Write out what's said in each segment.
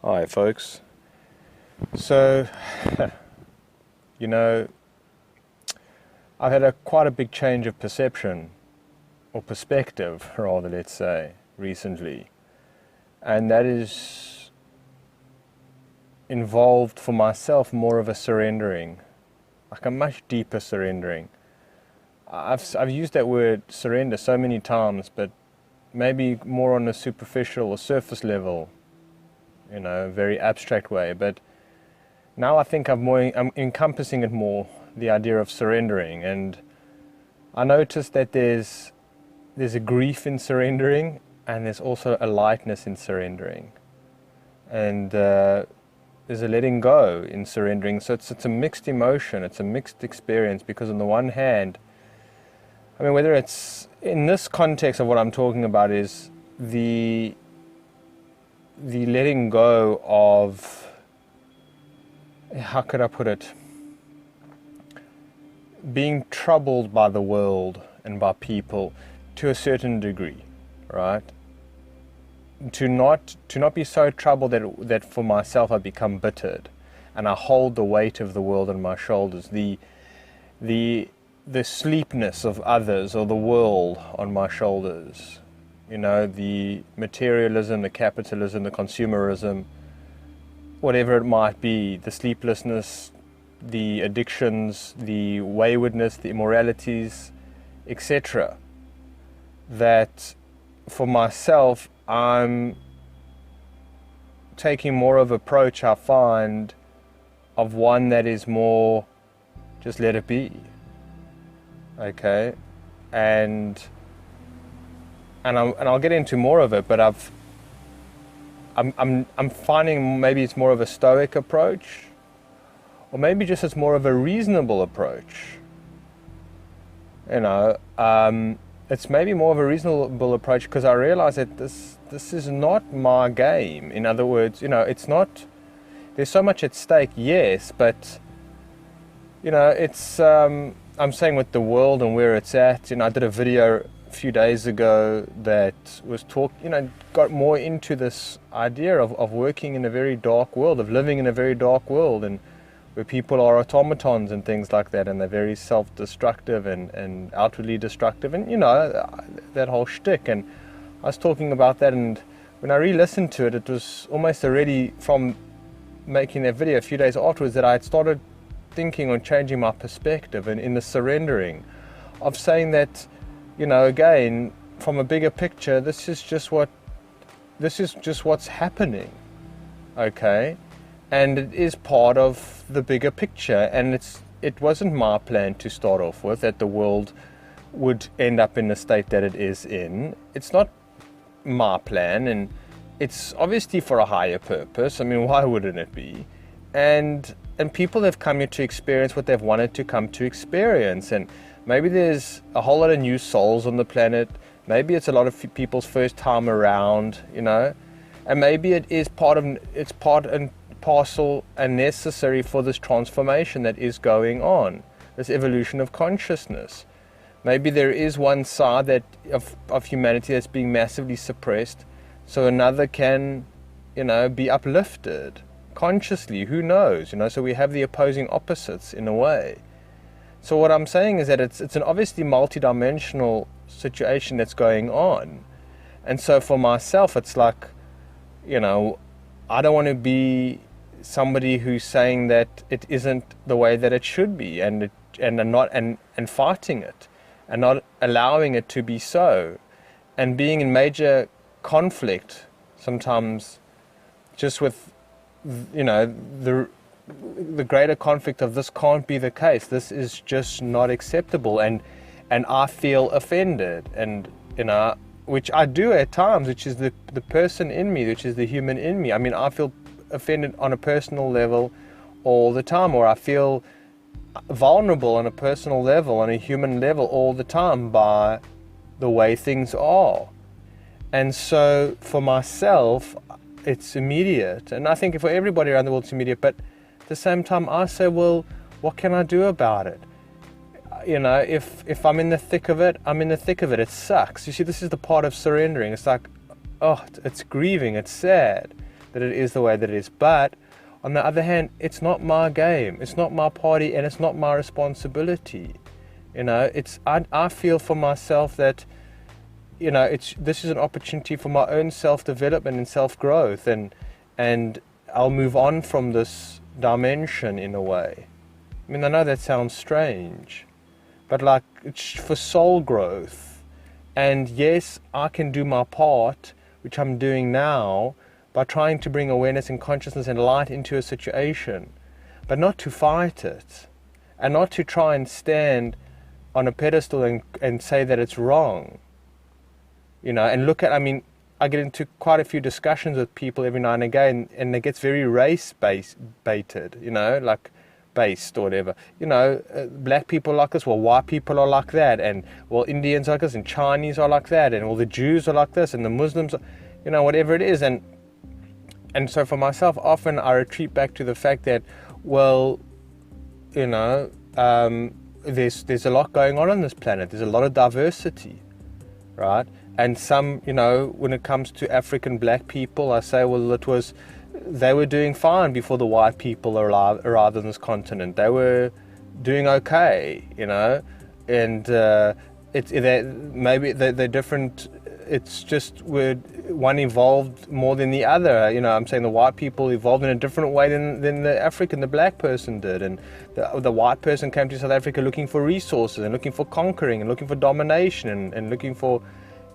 Hi, folks. So, you know, I've had quite a big change of perception, or perspective, rather, let's say, recently. And that is involved for myself more of a surrendering, like a much deeper surrendering. I've used that word surrender so many times, but maybe more on a superficial or surface level, a very abstract way. But now I think I'm encompassing it more, the idea of surrendering. And I noticed that there's a grief in surrendering, and there's also a lightness in surrendering. And there's a letting go in surrendering. So it's a mixed emotion, it's a mixed experience, because on the one hand, whether it's in this context of what I'm talking about is the letting go of, how could I put it, being troubled by the world and by people to a certain degree, right? To not be so troubled that for myself I become bittered and I hold the weight of the world on my shoulders, the sleepness of others or the world on my shoulders, the materialism, the capitalism, the consumerism, whatever it might be, the sleeplessness, the addictions, the waywardness, the immoralities, etc. That for myself, I'm taking more of an approach, I find, of one that is more just let it be. Okay? And I'll get into more of it, but I'm finding maybe it's more of a stoic approach, or maybe just it's more of a reasonable approach. It's maybe more of a reasonable approach because I realize that this is not my game. In other words, it's not. There's so much at stake, yes, but it's. I'm saying with the world and where it's at. I did a video a few days ago that was got more into this idea of working in a very dark world, of living in a very dark world, and where people are automatons and things like that, and they're very self-destructive and outwardly destructive, and that whole shtick. And I was talking about that, and when I re-listened to it, it was almost already from making that video a few days afterwards that I had started thinking on changing my perspective and in the surrendering of saying that, again, from a bigger picture, this is just what's happening, okay? And it is part of the bigger picture, and it wasn't my plan to start off with, that the world would end up in the state that it is in. It's not my plan, and it's obviously for a higher purpose. Why wouldn't it be? And people have come here to experience what they've wanted to come to experience, and maybe there's a whole lot of new souls on the planet. Maybe it's a lot of people's first time around, and maybe it's part and parcel and necessary for this transformation that is going on, this evolution of consciousness. Maybe there is one side of humanity that's being massively suppressed, so another can, be uplifted consciously. Who knows? So we have the opposing opposites in a way. So what I'm saying is that it's an obviously multidimensional situation that's going on, and so for myself, it's like, I don't want to be somebody who's saying that it isn't the way that it should be, and fighting it, and not allowing it to be so, and being in major conflict sometimes, just with the greater conflict of this can't be the case. This is just not acceptable, and I feel offended, and which I do at times, which is the person in me, which is the human in me. I feel offended on a personal level all the time, or I feel vulnerable on a personal level, on a human level all the time by the way things are. And so for myself, it's immediate, and I think for everybody around the world it's immediate, but at the same time I say, well, what can I do about it? If I'm in the thick of it, I'm in the thick of it. It sucks. You see, this is the part of surrendering. It's like, oh, it's grieving, it's sad. that it is the way that it is. But on the other hand, it's not my game, it's not my party, and it's not my responsibility. I feel for myself that, this is an opportunity for my own self-development and self-growth, and I'll move on from this dimension in a way. I mean, I know that sounds strange, but like, it's for soul growth. And yes, I can do my part, which I'm doing now, by trying to bring awareness and consciousness and light into a situation, but not to fight it, and not to try and stand on a pedestal and say that it's wrong. And look at, I get into quite a few discussions with people every now and again, and it gets very race-baited, like based or whatever. Black people are like this, well, white people are like that, and well, Indians are like this, and Chinese are like that, and well, the Jews are like this, and the Muslims are, whatever it is. And so for myself, often I retreat back to the fact that, well, there's a lot going on this planet. There's a lot of diversity, right? And some, when it comes to African black people, I say, well, they were doing fine before the white people arrived on this continent. They were doing okay, and maybe they're different. It's just one evolved more than the other. I'm saying the white people evolved in a different way than the black person did. And the white person came to South Africa looking for resources and looking for conquering and looking for domination and looking for,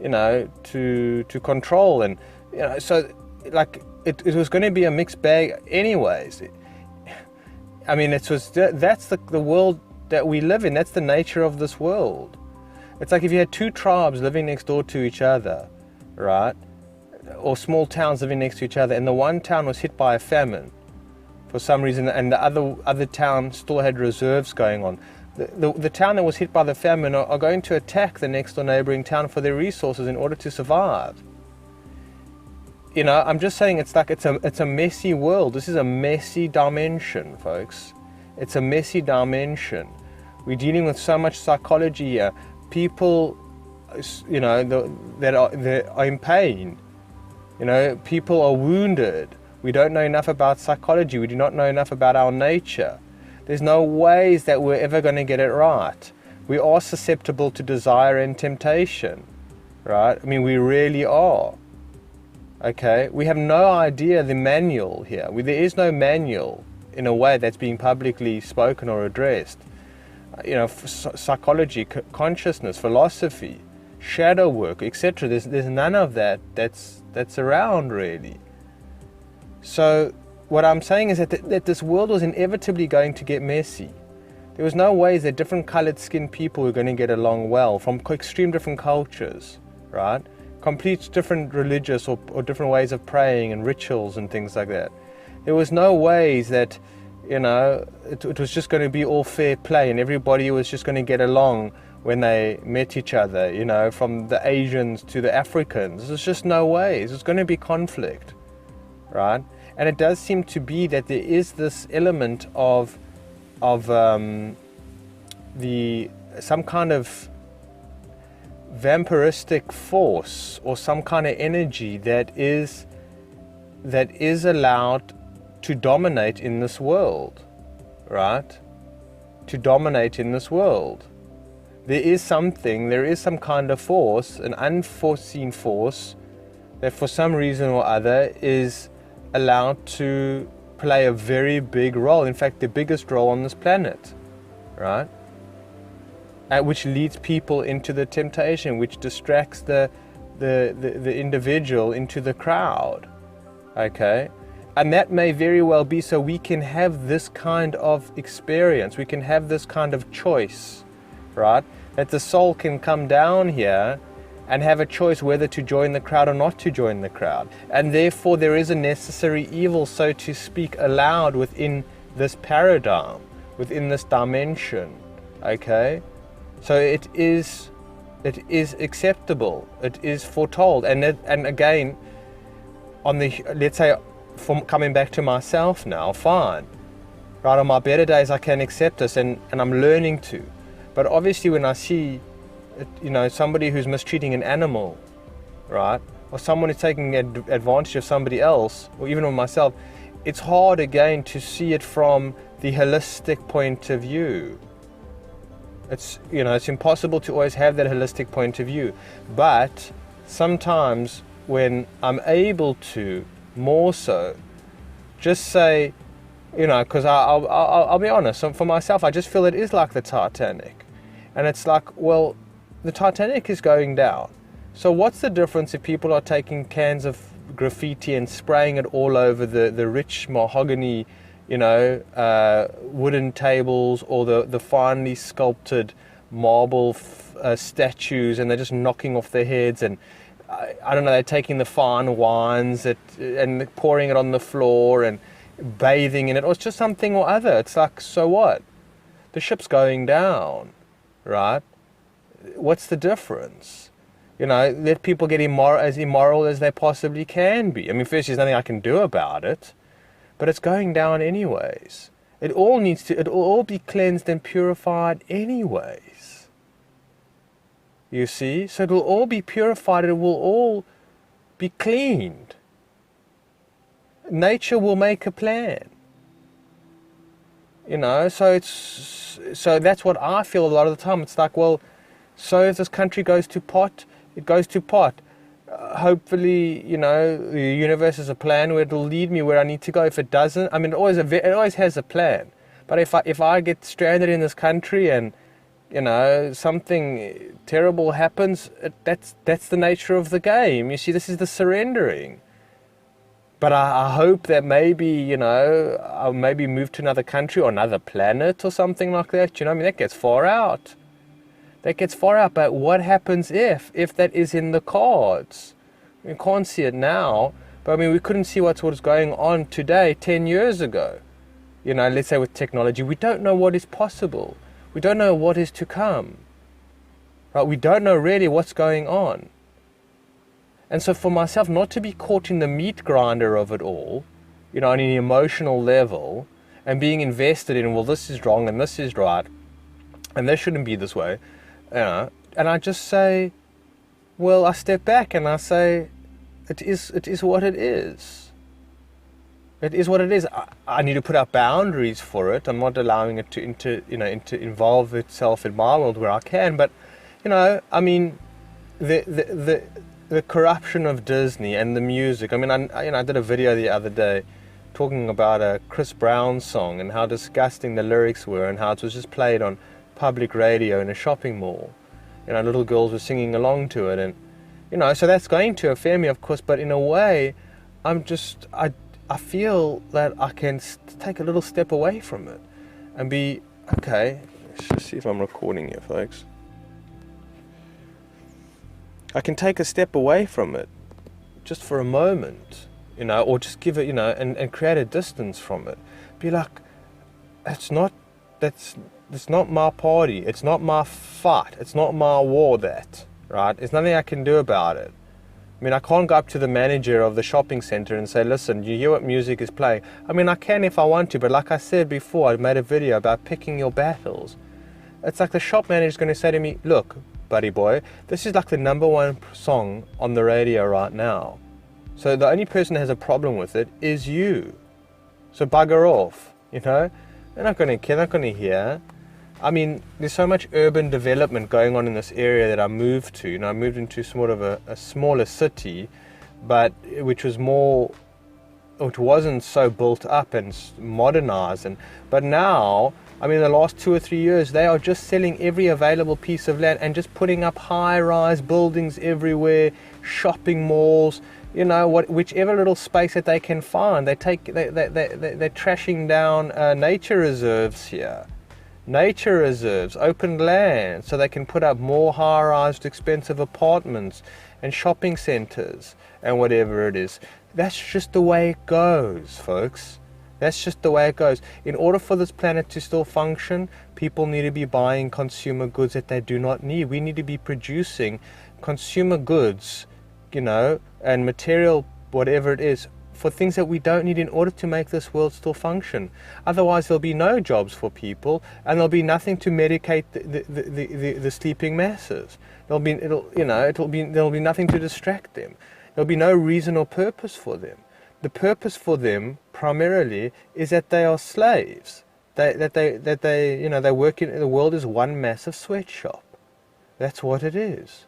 to control. And, so like it was going to be a mixed bag anyways. That's the world that we live in. That's the nature of this world. It's like if you had two tribes living next door to each other, right? Or small towns living next to each other, and the one town was hit by a famine for some reason, and the other town still had reserves going on. The town that was hit by the famine are going to attack the next door neighboring town for their resources in order to survive. I'm just saying, it's like it's a messy world. This is a messy dimension, folks. It's a messy dimension. We're dealing with so much psychology here. People, that are in pain. People are wounded. We don't know enough about psychology. We do not know enough about our nature. There's no ways that we're ever going to get it right. We are susceptible to desire and temptation, right? We really are. Okay? We have no idea the manual here. There is no manual in a way that's being publicly spoken or addressed. Psychology, consciousness, philosophy, shadow work, etc. There's none of that's around really. So what I'm saying is that this world was inevitably going to get messy. There was no ways that different colored skinned people were going to get along well from extreme different cultures, right? Complete different religious or different ways of praying and rituals and things like that. There was no ways that it was just going to be all fair play and everybody was just going to get along when they met each other, from the Asians to the Africans. There's just no ways. There's going to be conflict, right? And it does seem to be that there is this element of some kind of vampiristic force or some kind of energy that is allowed to dominate in this world, right? To dominate in this world. There is some kind of force, an unforeseen force, that for some reason or other is allowed to play a very big role. In fact, the biggest role on this planet, right? Which leads people into the temptation, which distracts the individual into the crowd, okay? And that may very well be so we can have this kind of experience, we can have this kind of choice, right? That the soul can come down here and have a choice whether to join the crowd or not to join the crowd. And therefore there is a necessary evil, so to speak, allowed within this paradigm, within this dimension, okay? So it is acceptable, it is foretold. And again, let's say, from coming back to myself now, fine. Right, on my better days I can accept this and I'm learning to. But obviously when I see, somebody who's mistreating an animal, right, or someone is taking advantage of somebody else, or even of myself, it's hard again to see it from the holistic point of view. It's, it's impossible to always have that holistic point of view. But sometimes when I'm able to more so just say, because I'll be honest, for myself, I just feel it is like the Titanic. And it's like, well, the Titanic is going down. So what's the difference if people are taking cans of graffiti and spraying it all over the rich mahogany, wooden tables, or the finely sculpted marble statues, and they're just knocking off their heads, and I don't know, they're taking the fine wines and pouring it on the floor and bathing in it, or it's just something or other. It's like, so what? The ship's going down, right? What's the difference? Let people get as immoral as they possibly can be. I mean, first, there's nothing I can do about it, but it's going down anyways. It'll all be cleansed and purified anyways. You see? So it'll all be purified, it will all be cleaned. Nature will make a plan. So that's what I feel a lot of the time. It's like, well, so if this country goes to pot, it goes to pot. Hopefully, the universe has a plan where it'll lead me where I need to go. If it doesn't, I mean, it always has a plan. But if I get stranded in this country and something terrible happens, that's the nature of the game. You see, this is the surrendering. But I hope that maybe, I'll maybe move to another country or another planet or something like that. I mean, that gets far out. But what happens if that is in the cards? We can't see it now, but I mean, we couldn't see what was going on today 10 years ago. Let's say with technology, we don't know what is possible. We don't know what is to come. Right? We don't know really what's going on. And so for myself, not to be caught in the meat grinder of it all, on an emotional level, and being invested in, well, this is wrong and this is right, and this shouldn't be this way, and I just say, well, I step back and I say, it is what it is. It is what it is. I need to put up boundaries for it. I'm not allowing it to involve itself in my world where I can. But, I mean, the corruption of Disney and the music. I mean, I did a video the other day talking about a Chris Brown song and how disgusting the lyrics were and how it was just played on public radio in a shopping mall. Little girls were singing along to it, and so that's going to offend me, of course. But in a way, I feel that I can take a little step away from it and be okay. Let's just see if I'm recording here, folks. I can take a step away from it just for a moment, or just give it, and create a distance from it. Be like, it's not my party, it's not my fight, it's not my war, right? There's nothing I can do about it. I mean, I can't go up to the manager of the shopping center and say, listen, you hear what music is playing? I mean, I can if I want to, but like I said before, I made a video about picking your battles. It's like the shop manager is going to say to me, look, buddy boy, this is like the #1 song on the radio right now. So the only person that has a problem with it is you. So bugger off, They're not going to care, they're not going to hear. I mean, there's so much urban development going on in this area that I moved to. I moved into sort of a smaller city, but which wasn't so built up and modernized. But now, I mean, the last 2 or 3 years, they are just selling every available piece of land and just putting up high-rise buildings everywhere, shopping malls, whichever little space that they can find. They're trashing down nature reserves here. Nature reserves, open land, so they can put up more high-rise, expensive apartments and shopping centers and whatever it is. That's just the way it goes, folks. That's just the way it goes. In order for this planet to still function, people need to be buying consumer goods that they do not need. We need to be producing consumer goods, and material, whatever it is, for things that we don't need in order to make this world still function. Otherwise, there'll be no jobs for people, and there'll be nothing to medicate the sleeping masses. There'll be nothing to distract them. There'll be no reason or purpose for them. The purpose for them primarily is that they are slaves. They work in the world is one massive sweatshop. That's what it is.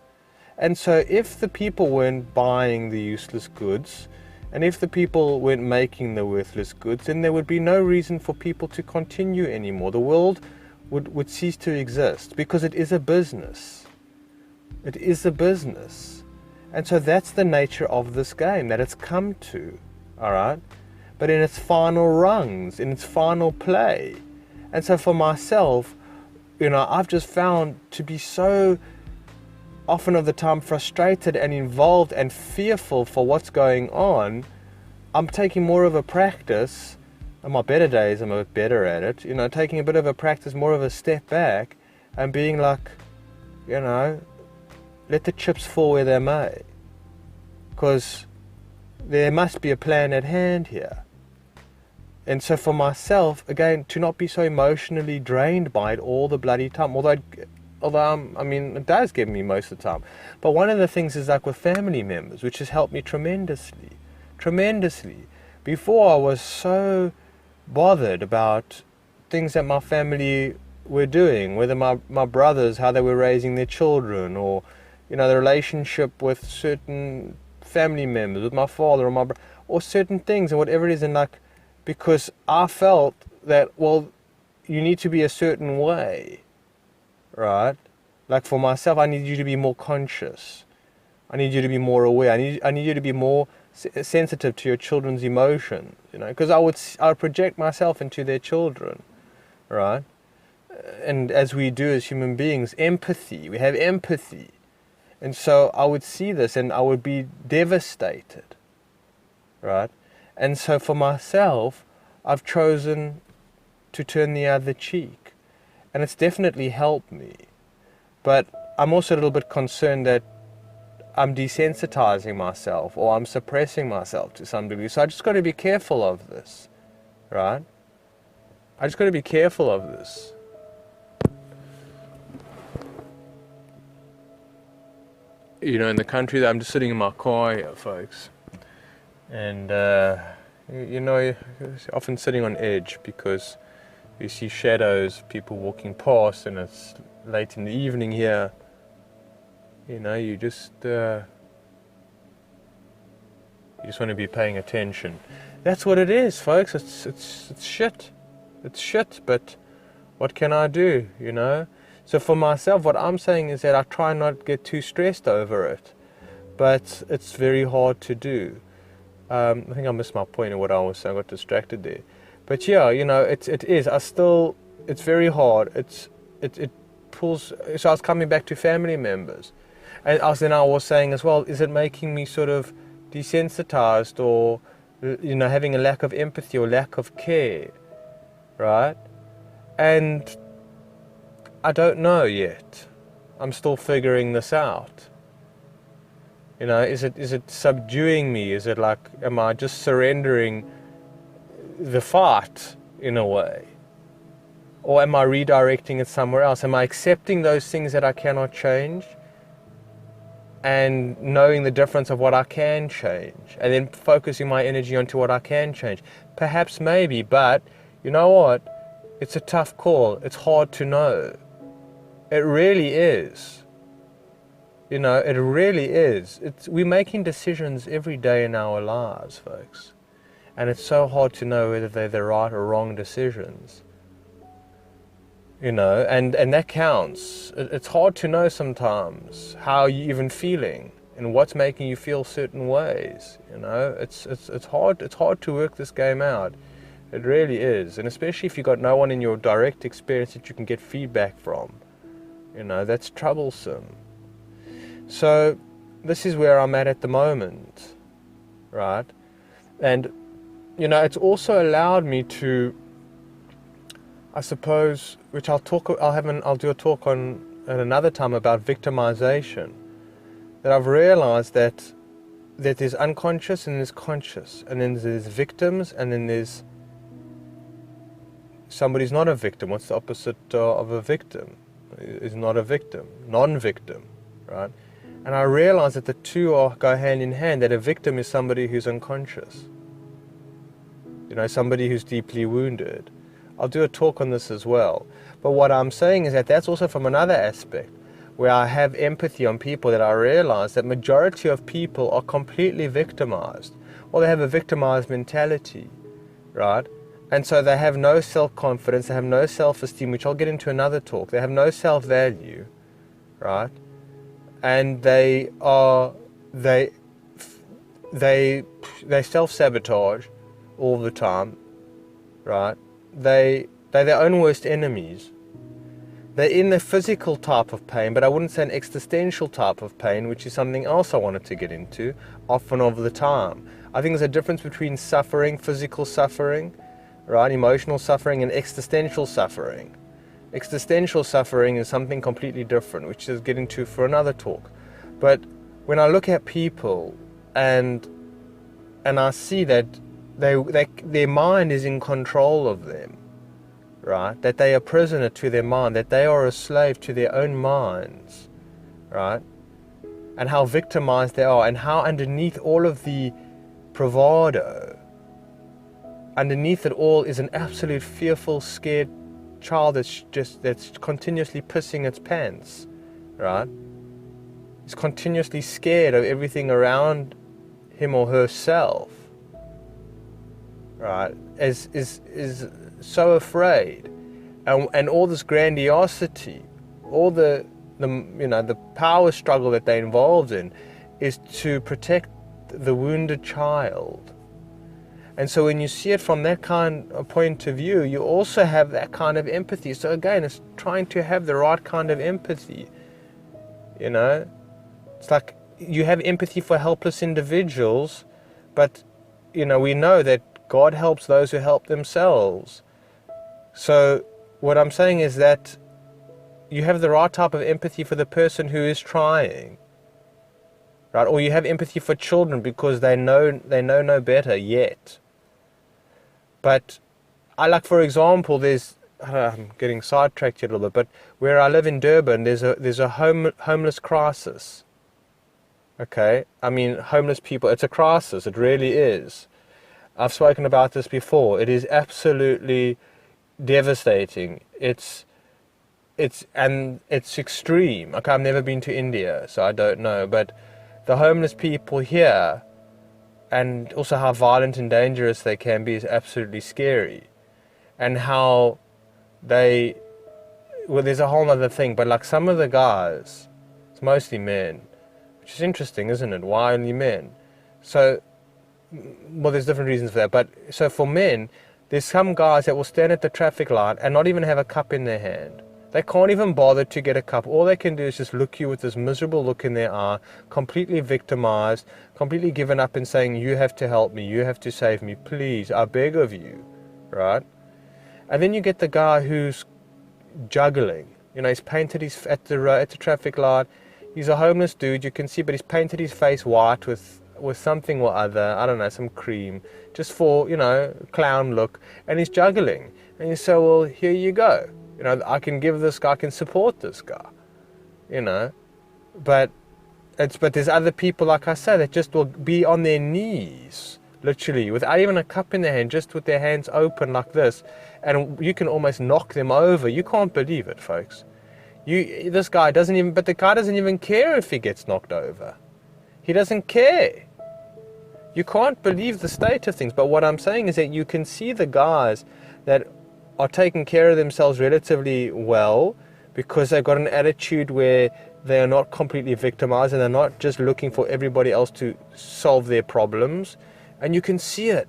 And so if the people weren't buying the useless goods, and if the people weren't making the worthless goods, then there would be no reason for people to continue anymore. The world would cease to exist, because it is a business. It is a business. And so that's the nature of this game that it's come to, all right? But in its final rungs, in its final play. And so for myself, I've just found to be so often of the time frustrated and involved and fearful for what's going on. I'm taking more of a practice. On my better days, I'm a bit better at it. Taking a bit of a practice, more of a step back, and being like, let the chips fall where they may. Because there must be a plan at hand here. And so for myself, again, to not be so emotionally drained by it all the bloody time. Although it does get me most of the time. But one of the things is like with family members, which has helped me tremendously. Before, I was so bothered about things that my family were doing, whether my brothers, how they were raising their children, or the relationship with certain family members, with my father or my brother, or certain things, or whatever it is, and because I felt that, well, you need to be a certain way, right? Like for myself, I need you to be more conscious. I need you to be more aware. I need you to be more sensitive to your children's emotions, because I would project myself into their children, right? And as we do as human beings, empathy. We have empathy. And so I would see this and I would be devastated, right? And so for myself, I've chosen to turn the other cheek. And it's definitely helped me. But I'm also a little bit concerned that I'm desensitizing myself, or I'm suppressing myself to some degree. So I just got to be careful of this, right? I just got to be careful of this. In the country that I'm just sitting in my car here, folks. And, you're often sitting on edge because you see shadows, people walking past, and it's late in the evening here. You just want to be paying attention. That's what it is, folks. It's shit. It's shit, but what can I do, So for myself, what I'm saying is that I try not to get too stressed over it. But it's very hard to do. I think I missed my point of what I was saying. I got distracted there. But yeah, it is. It's very hard. It pulls. So I was coming back to family members. And I was saying as well, is it making me sort of desensitized, or, having a lack of empathy or lack of care, right? And I don't know yet. I'm still figuring this out. Is it subduing me? Is it like, am I just surrendering the fight in a way? Or am I redirecting it somewhere else? Am I accepting those things that I cannot change, and knowing the difference of what I can change, and then focusing my energy onto what I can change? Perhaps, maybe, but you know what? It's a tough call. It's hard to know. It really is. It really is. We're making decisions every day in our lives, folks. And it's so hard to know whether they're the right or wrong decisions. And that counts. It's hard to know sometimes how you're even feeling and what's making you feel certain ways. It's hard to work this game out. It really is. And especially if you've got no one in your direct experience that you can get feedback from. That's troublesome. So this is where I'm at the moment, right? And, it's also allowed me to, I suppose, which I'll do a talk on at another time about victimization, that I've realized that there's unconscious and there's conscious, and then there's victims, and then there's somebody's not a victim. What's the opposite of a victim? Is not a victim, non-victim, right? And I realize that the two go hand in hand, that a victim is somebody who's unconscious. Somebody who's deeply wounded. I'll do a talk on this as well. But what I'm saying is that that's also from another aspect, where I have empathy on people, that I realize that majority of people are completely victimized, or they have a victimized mentality, right? And so they have no self-confidence, they have no self-esteem, which I'll get into another talk. They have no self-value, right? And they self-sabotage all the time, right? They're their own worst enemies. They're in the physical type of pain, but I wouldn't say an existential type of pain, which is something else I wanted to get into, often of the time. I think there's a difference between suffering, physical suffering, right, emotional suffering, and existential suffering. Existential suffering is something completely different, which is get into for another talk. But when I look at people and I see that their mind is in control of them, right? That they are prisoner to their mind, that they are a slave to their own minds, right? And how victimized they are, and how underneath all of the bravado, underneath it all is an absolute fearful, scared child that's continuously pissing its pants, right? Is continuously scared of everything around him or herself, right? Is so afraid, and all this grandiosity, all the power struggle that they're involved in, is to protect the wounded child. And so when you see it from that kind of point of view, you also have that kind of empathy. So again, it's trying to have the right kind of empathy. It's like you have empathy for helpless individuals, but we know that God helps those who help themselves. So what I'm saying is that you have the right type of empathy for the person who is trying, right? Or you have empathy for children because they know no better yet. But for example, I'm getting sidetracked here a little bit, but where I live in Durban, there's a homeless crisis. Okay, I mean, homeless people, it's a crisis, it really is. I've spoken about this before. It is absolutely devastating. It's extreme. Okay, I've never been to India, so I don't know, but the homeless people here, and also how violent and dangerous they can be, is absolutely scary. And how there's a whole other thing, but some of the guys, it's mostly men, which is interesting, isn't it? Why only men? So, well, there's different reasons for that, but so for men, there's some guys that will stand at the traffic light and not even have a cup in their hand. They can't even bother to get a cup. All they can do is just look you with this miserable look in their eye, completely victimized, completely given up and saying, you have to help me, you have to save me, please, I beg of you, right? And then you get the guy who's juggling. He's painted at the traffic light. He's a homeless dude, you can see, but he's painted his face white with something or other, I don't know, some cream, just for, clown look, and he's juggling. And you say, well, here you go. I can give this guy, I can support this guy, but there's other people, like I say, that just will be on their knees, literally, without even a cup in their hand, just with their hands open like this, and you can almost knock them over. You can't believe it, folks. This guy doesn't even, but the guy doesn't even care if he gets knocked over. He doesn't care. You can't believe the state of things. But what I'm saying is that you can see the guys that are taking care of themselves relatively well, because they've got an attitude where they are not completely victimized and they're not just looking for everybody else to solve their problems. And you can see it.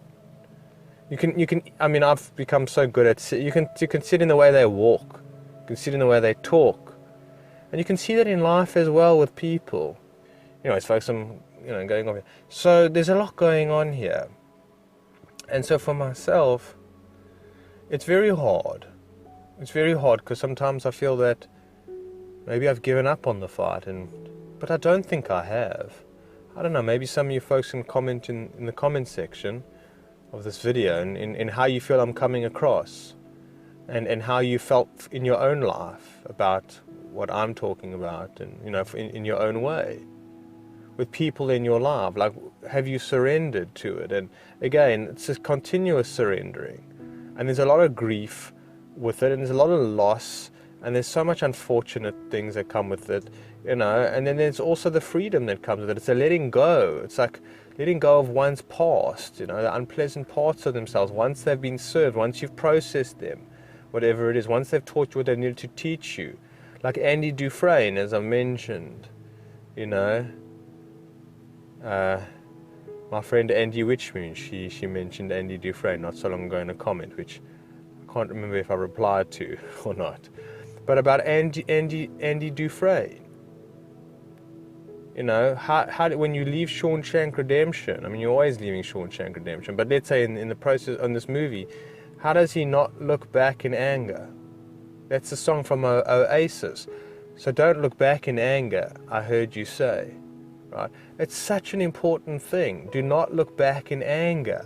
You can. I mean, I've become so good at. You can see it in the way they walk. You can see it in the way they talk, and you can see that in life as well with people. Anyways, folks, I'm going on here. So there's a lot going on here, and so for myself, it's very hard. It's very hard because sometimes I feel that maybe I've given up on the fight, but I don't think I have. I don't know, maybe some of you folks can comment in the comment section of this video and in how you feel I'm coming across, and how you felt in your own life about what I'm talking about, and in your own way. with people in your life? Like, have you surrendered to it? And again, it's a continuous surrendering. And there's a lot of grief with it, and there's a lot of loss, and there's so much unfortunate things that come with it, you know. And then there's also the freedom that comes with it. It's a letting go. It's like letting go of one's past, you know, the unpleasant parts of themselves. Once they've been served, once you've processed them, whatever it is, once they've taught you what they needed to teach you. Like Andy Dufresne, as I mentioned, you know. My friend Andy Witchmoon, she mentioned Andy Dufresne not so long ago in a comment, which I can't remember if I replied to or not. But about Andy Dufresne, you know, how when you leave Shawshank Redemption, I mean, you're always leaving Shawshank Redemption, but let's say in the process on this movie, how does he not look back in anger? That's a song from Oasis. So don't look back in anger, I heard you say. Right? It's such an important thing. Do not look back in anger.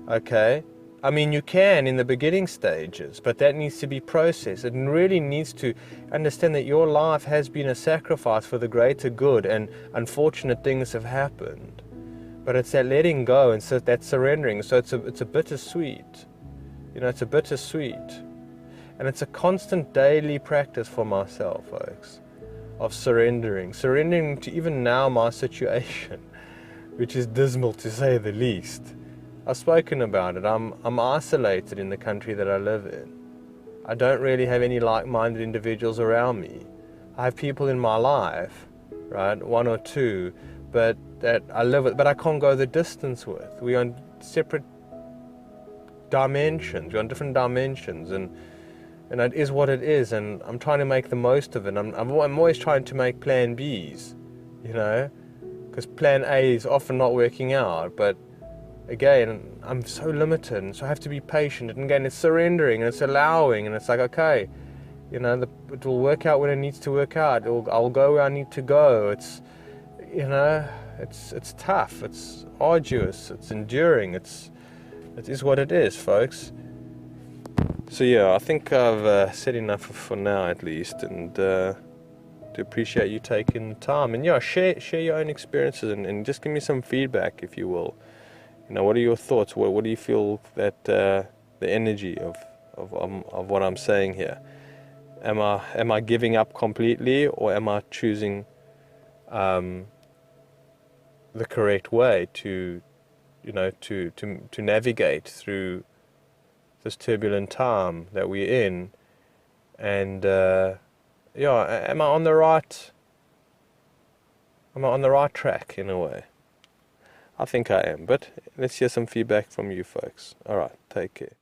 Okay? I mean, you can in the beginning stages, but that needs to be processed. It really needs to understand that your life has been a sacrifice for the greater good, and unfortunate things have happened. But it's that letting go and so that surrendering. So it's a bittersweet. You know, it's a bittersweet. And it's a constant daily practice for myself, folks, of surrendering to even now my situation, which is dismal to say the least. I've spoken about it. I'm isolated in the country that I live in. I don't really have any like-minded individuals around me. I have people in my life, right, one or two, but that I live with, but I can't go the distance with. We're on separate dimensions. We're on different dimensions, and it is what it is, and I'm trying to make the most of it. I'm always trying to make plan Bs, you know, because plan A is often not working out, but again, I'm so limited, and so I have to be patient, and again, it's surrendering, and it's allowing, and it's like, okay, you know, it will work out when it needs to work out. I'll go where I need to go. It's, you know, it's tough, it's arduous, it's enduring, it is what it is, folks. So yeah, I think I've said enough for now at least, and to appreciate you taking the time, and yeah, share your own experiences, and just give me some feedback, if you will. You know, what are your thoughts? What do you feel that the energy of what I'm saying here? Am I giving up completely, or am I choosing the correct way to, you know, to navigate through this turbulent time that we're in? And yeah, am I on the right track in a way? I think I am, but let's hear some feedback from you folks. All right, take care.